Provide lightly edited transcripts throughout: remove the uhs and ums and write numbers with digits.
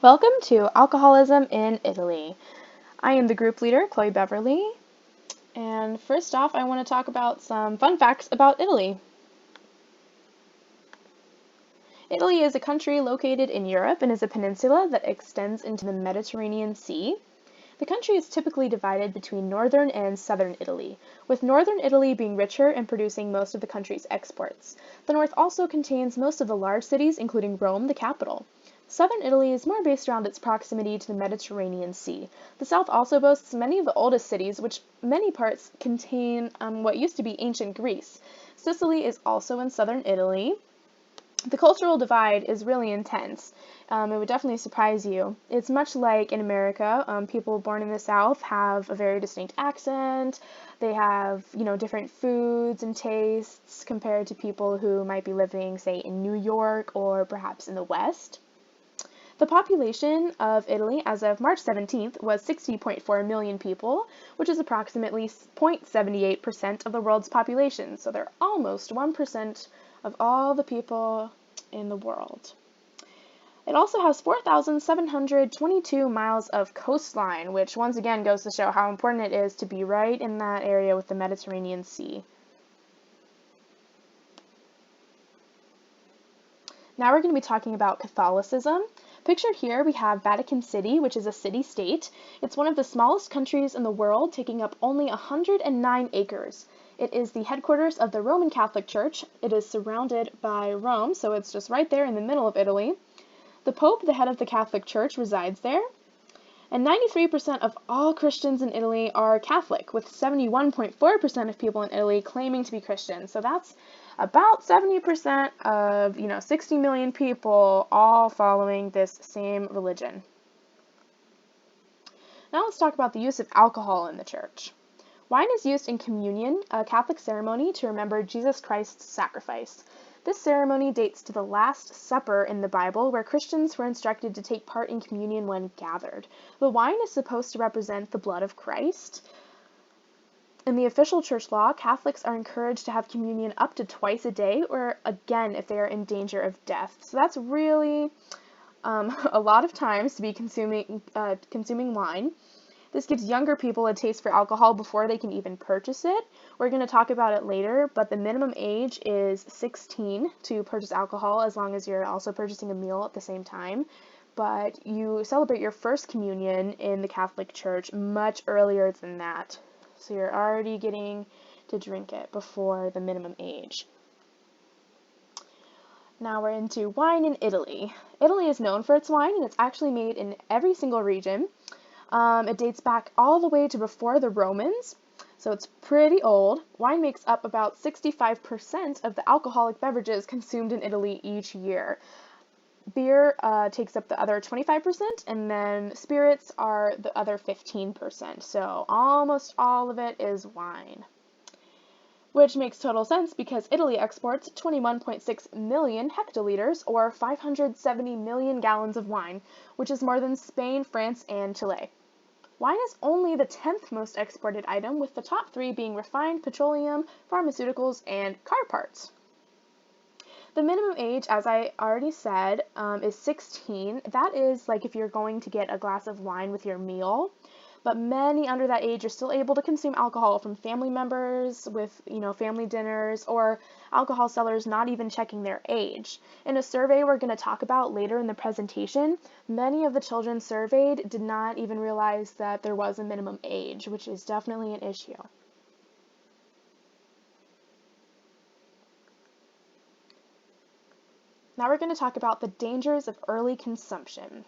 Welcome to Alcoholism in Italy. I am the group leader, Chloe Beverly, and first off, I want to talk about some fun facts about Italy. Italy is a country located in Europe and is a peninsula that extends into the Mediterranean Sea. The country is typically divided between northern and southern Italy, with northern Italy being richer and producing most of the country's exports. The north also contains most of the large cities, including Rome, the capital. Southern Italy is more based around its proximity to the Mediterranean Sea. The south also boasts many of the oldest cities, which many parts contain what used to be ancient Greece. Sicily is also in southern Italy. The cultural divide is really intense. It would definitely surprise you. It's much like in America. People born in the South have a very distinct accent. They have, different foods and tastes compared to people who might be living, say, in New York or perhaps in the West. The population of Italy as of March 17th was 60.4 million people, which is approximately 0.78% of the world's population. So they're almost 1% of all the people in the world. It also has 4,722 miles of coastline, which once again goes to show how important it is to be right in that area with the Mediterranean Sea. Now we're going to be talking about Catholicism. Pictured here we have Vatican City, which is a city-state. It's one of the smallest countries in the world, taking up only 109 acres. It is the headquarters of the Roman Catholic Church. It is surrounded by Rome, so it's just right there in the middle of Italy. The Pope, the head of the Catholic Church, resides there. And 93% of all Christians in Italy are Catholic, with 71.4% of people in Italy claiming to be Christian. So that's about 70% of, 60 million people all following this same religion. Now let's talk about the use of alcohol in the church. Wine is used in communion, a Catholic ceremony to remember Jesus Christ's sacrifice. This ceremony dates to the Last Supper in the Bible, where Christians were instructed to take part in communion when gathered. The wine is supposed to represent the blood of Christ. In the official church law, Catholics are encouraged to have communion up to twice a day, or again, if they are in danger of death. So that's really a lot of times to be consuming wine. This gives younger people a taste for alcohol before they can even purchase it. We're going to talk about it later, but the minimum age is 16 to purchase alcohol, as long as you're also purchasing a meal at the same time. But you celebrate your first communion in the Catholic Church much earlier than that. So you're already getting to drink it before the minimum age. Now we're into wine in Italy. Italy is known for its wine, and it's actually made in every single region. It dates back all the way to before the Romans, so it's pretty old. Wine makes up about 65% of the alcoholic beverages consumed in Italy each year. Beer takes up the other 25%, and then spirits are the other 15%. So almost all of it is wine, which makes total sense because Italy exports 21.6 million hectoliters, or 570 million gallons of wine, which is more than Spain, France, and Chile. Wine is only the 10th most exported item, with the top three being refined petroleum, pharmaceuticals, and car parts. The minimum age, as I already said, is 16. That is like if you're going to get a glass of wine with your meal. But many under that age are still able to consume alcohol from family members with, family dinners, or alcohol sellers not even checking their age. In a survey we're going to talk about later in the presentation, many of the children surveyed did not even realize that there was a minimum age, which is definitely an issue. Now we're going to talk about the dangers of early consumption.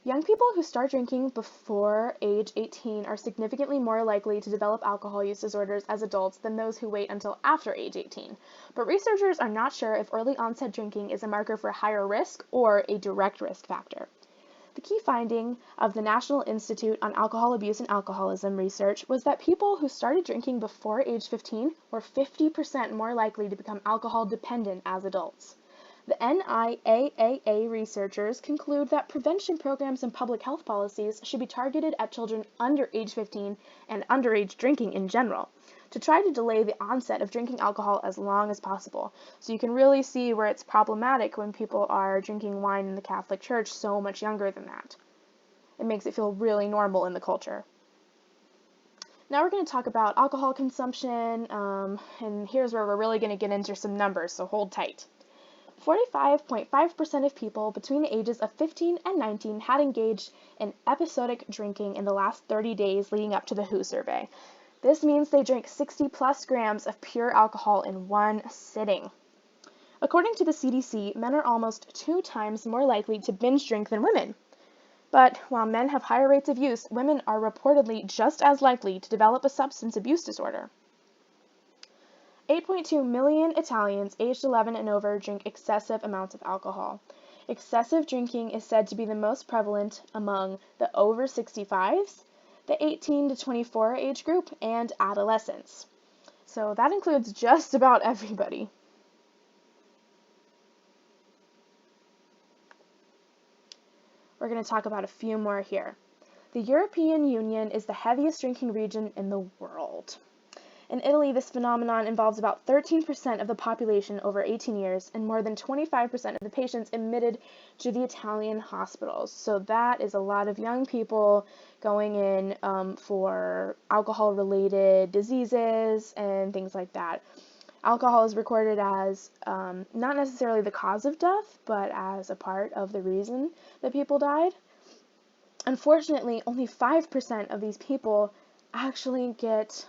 Young people who start drinking before age 18 are significantly more likely to develop alcohol use disorders as adults than those who wait until after age 18. But researchers are not sure if early onset drinking is a marker for higher risk or a direct risk factor. The key finding of the National Institute on Alcohol Abuse and Alcoholism research was that people who started drinking before age 15 were 50% more likely to become alcohol dependent as adults. The NIAAA researchers conclude that prevention programs and public health policies should be targeted at children under age 15 and underage drinking in general. to try to delay the onset of drinking alcohol as long as possible. So you can really see where it's problematic when people are drinking wine in the Catholic Church so much younger than that. It makes it feel really normal in the culture. Now we're going to talk about alcohol consumption, and here's where we're really going to get into some numbers, so hold tight. 45.5% of people between the ages of 15 and 19 had engaged in episodic drinking in the last 30 days leading up to the WHO survey. This means they drank 60 plus grams of pure alcohol in one sitting. According to the CDC, men are almost 2 times more likely to binge drink than women. But while men have higher rates of use, women are reportedly just as likely to develop a substance abuse disorder. 8.2 million Italians aged 11 and over drink excessive amounts of alcohol. Excessive drinking is said to be the most prevalent among the over 65s, the 18 to 24 age group, and adolescents. So that includes just about everybody. We're going to talk about a few more here. The European Union is the heaviest drinking region in the world. In Italy, this phenomenon involves about 13% of the population over 18 years and more than 25% of the patients admitted to the Italian hospitals. So that is a lot of young people going in for alcohol-related diseases and things like that. Alcohol is recorded as not necessarily the cause of death, but as a part of the reason that people died. Unfortunately, only 5% of these people actually get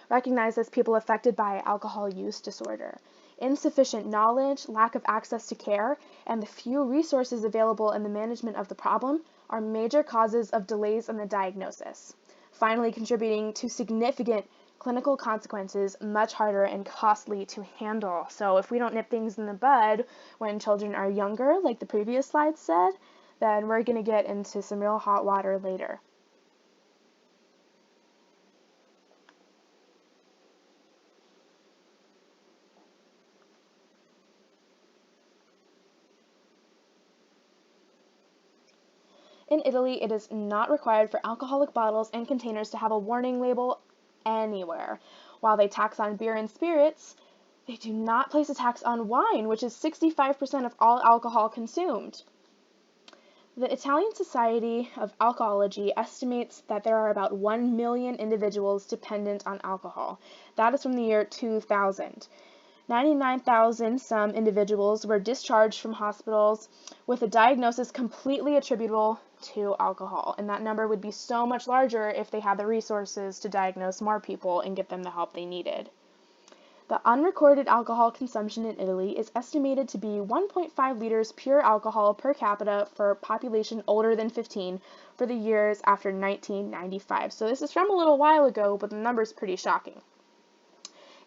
recognized as people affected by alcohol use disorder. Insufficient knowledge, lack of access to care, and the few resources available in the management of the problem are major causes of delays in the diagnosis, finally contributing to significant clinical consequences much harder and costly to handle. So if we don't nip things in the bud when children are younger, like the previous slide said, then we're going to get into some real hot water later. In Italy, it is not required for alcoholic bottles and containers to have a warning label anywhere. While they tax on beer and spirits, they do not place a tax on wine, which is 65% of all alcohol consumed. The Italian Society of Alcohology estimates that there are about 1 million individuals dependent on alcohol. That is from the year 2000. 99,000 some individuals were discharged from hospitals with a diagnosis completely attributable to alcohol, and that number would be so much larger if they had the resources to diagnose more people and get them the help they needed. The unrecorded alcohol consumption in Italy is estimated to be 1.5 liters pure alcohol per capita for population older than 15 for the years after 1995. So this is from a little while ago, but the number is pretty shocking.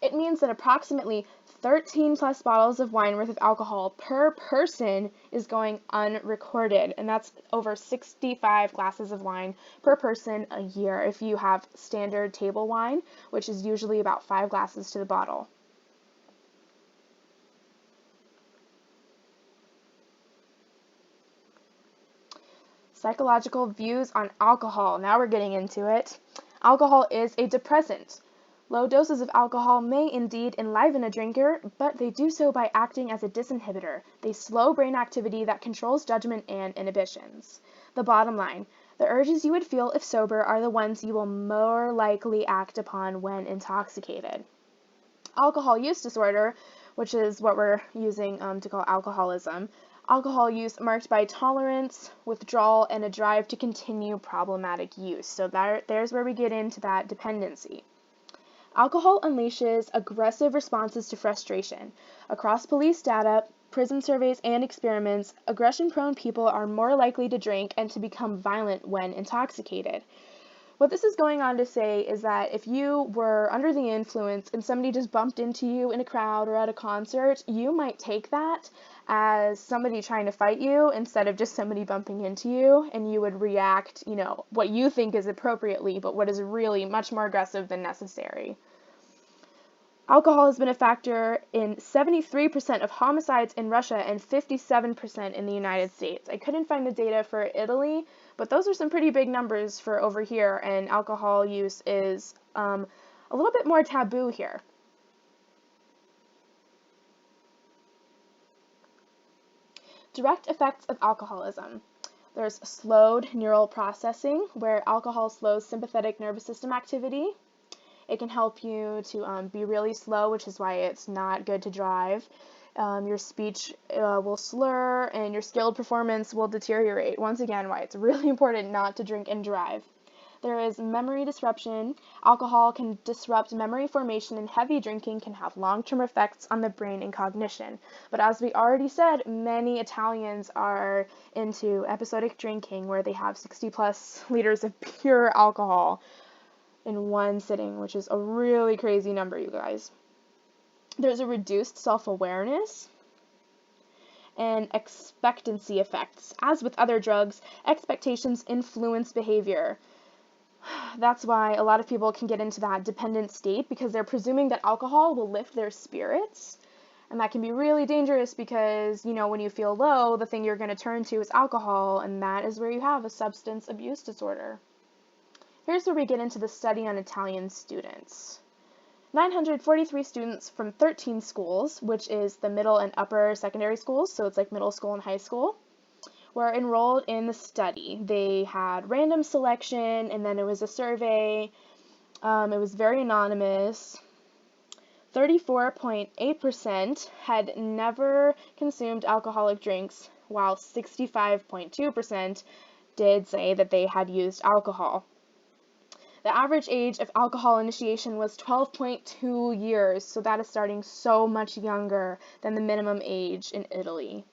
It means that approximately 13 plus bottles of wine worth of alcohol per person is going unrecorded, and that's over 65 glasses of wine per person a year if you have standard table wine, which is usually about 5 glasses to the bottle. Psychological views on alcohol. Now we're getting into it. Alcohol is a depressant. Low doses of alcohol may indeed enliven a drinker, but they do so by acting as a disinhibitor. They slow brain activity that controls judgment and inhibitions. The bottom line, the urges you would feel if sober are the ones you will more likely act upon when intoxicated. Alcohol use disorder, which is what we're using to call alcoholism, alcohol use marked by tolerance, withdrawal, and a drive to continue problematic use. So there's where we get into that dependency. Alcohol unleashes aggressive responses to frustration. Across police data, prison surveys, and experiments, aggression-prone people are more likely to drink and to become violent when intoxicated. What this is going on to say is that if you were under the influence and somebody just bumped into you in a crowd or at a concert, you might take that as somebody trying to fight you instead of just somebody bumping into you, and you would react, what you think is appropriately, but what is really much more aggressive than necessary. Alcohol has been a factor in 73% of homicides in Russia and 57% in the United States. I couldn't find the data for Italy, but those are some pretty big numbers for over here, and alcohol use is A little bit more taboo here. Direct effects of alcoholism. There's slowed neural processing, where alcohol slows sympathetic nervous system activity. It can help you to be really slow, which is why it's not good to drive. Your speech will slur, and your skilled performance will deteriorate. Once again, why it's really important not to drink and drive. There is memory disruption. Alcohol can disrupt memory formation, and heavy drinking can have long-term effects on the brain and cognition. But as we already said, many Italians are into episodic drinking, where they have 60 plus liters of pure alcohol in one sitting, which is a really crazy number, you guys. There's a reduced self-awareness and expectancy effects. As with other drugs, expectations influence behavior. That's why a lot of people can get into that dependent state, because they're presuming that alcohol will lift their spirits. And that can be really dangerous because, when you feel low, the thing you're going to turn to is alcohol, and that is where you have a substance abuse disorder. Here's where we get into the study on Italian students. 943 students from 13 schools, which is the middle and upper secondary schools, so it's like middle school and high school, were enrolled in the study. They had random selection, and then it was a survey. It was very anonymous. 34.8% had never consumed alcoholic drinks, while 65.2% did say that they had used alcohol. The average age of alcohol initiation was 12.2 years, so that is starting so much younger than the minimum age in Italy.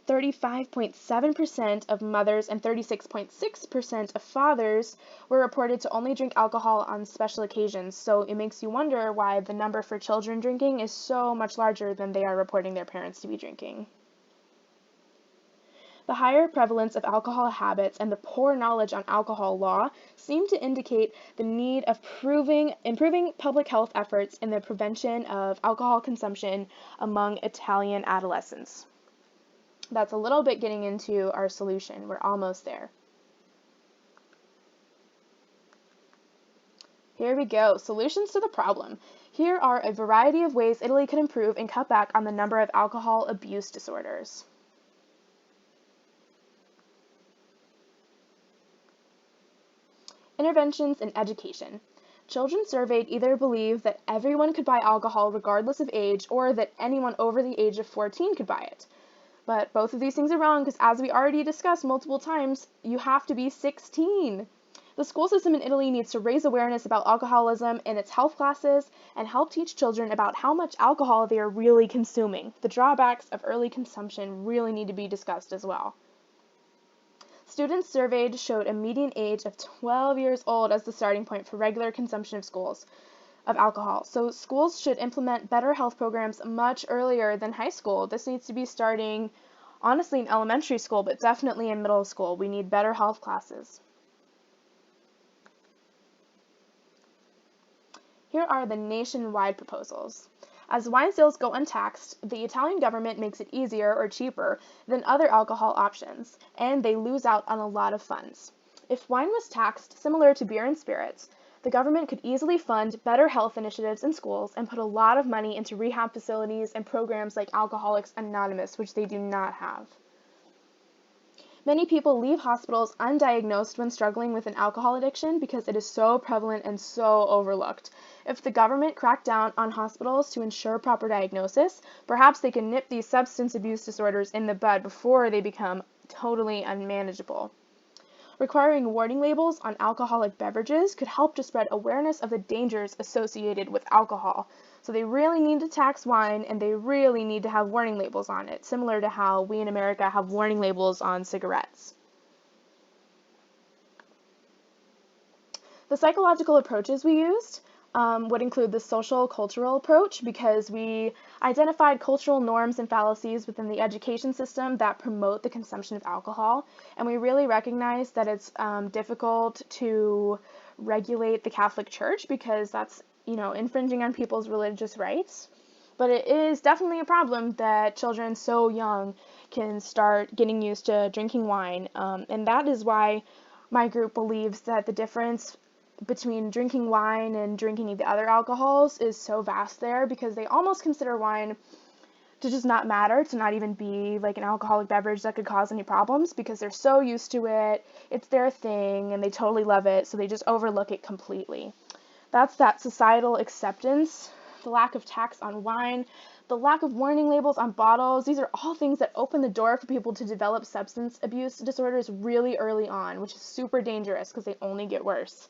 35.7% of mothers and 36.6% of fathers were reported to only drink alcohol on special occasions, so it makes you wonder why the number for children drinking is so much larger than they are reporting their parents to be drinking. The higher prevalence of alcohol habits and the poor knowledge on alcohol law seem to indicate the need of improving public health efforts in the prevention of alcohol consumption among Italian adolescents. That's a little bit getting into our solution. We're almost there. Here we go. Solutions to the problem. Here are a variety of ways Italy could improve and cut back on the number of alcohol abuse disorders. Interventions in education. Children surveyed either believe that everyone could buy alcohol regardless of age, or that anyone over the age of 14 could buy it. But both of these things are wrong, because as we already discussed multiple times, you have to be 16. The school system in Italy needs to raise awareness about alcoholism in its health classes and help teach children about how much alcohol they are really consuming. The drawbacks of early consumption really need to be discussed as well. Students surveyed showed a median age of 12 years old as the starting point for regular consumption of alcohol. So schools should implement better health programs much earlier than high school. This needs to be starting, honestly, in elementary school, but definitely in middle school. We need better health classes. Here are the nationwide proposals. As wine sales go untaxed, the Italian government makes it easier or cheaper than other alcohol options, and they lose out on a lot of funds. If wine was taxed similar to beer and spirits, the government could easily fund better health initiatives in schools and put a lot of money into rehab facilities and programs like Alcoholics Anonymous, which they do not have. Many people leave hospitals undiagnosed when struggling with an alcohol addiction because it is so prevalent and so overlooked. If the government cracked down on hospitals to ensure proper diagnosis, perhaps they can nip these substance abuse disorders in the bud before they become totally unmanageable. Requiring warning labels on alcoholic beverages could help to spread awareness of the dangers associated with alcohol. So they really need to tax wine, and they really need to have warning labels on it, similar to how we in America have warning labels on cigarettes. The psychological approaches we used would include the social cultural approach, because we identified cultural norms and fallacies within the education system that promote the consumption of alcohol, and we really recognize that it's difficult to regulate the Catholic Church because that's infringing on people's religious rights. But it is definitely a problem that children so young can start getting used to drinking wine, and that is why my group believes that the difference between drinking wine and drinking the other alcohols is so vast there, because they almost consider wine to just not matter, to not even be like an alcoholic beverage that could cause any problems, because they're so used to it, it's their thing, and they totally love it, so they just overlook it completely. That's that societal acceptance, the lack of tax on wine, the lack of warning labels on bottles. These are all things that open the door for people to develop substance abuse disorders really early on, which is super dangerous because they only get worse.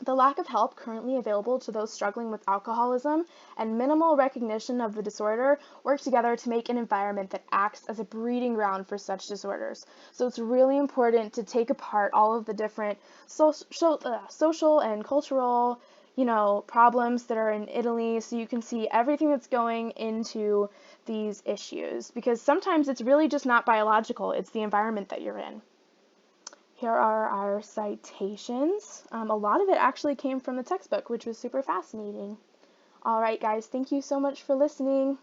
The lack of help currently available to those struggling with alcoholism and minimal recognition of the disorder work together to make an environment that acts as a breeding ground for such disorders. So it's really important to take apart all of the different social and cultural, problems that are in Italy, so you can see everything that's going into these issues, because sometimes it's really just not biological, it's the environment that you're in. Here are our citations. A lot of it actually came from the textbook, which was super fascinating. All right, guys, thank you so much for listening.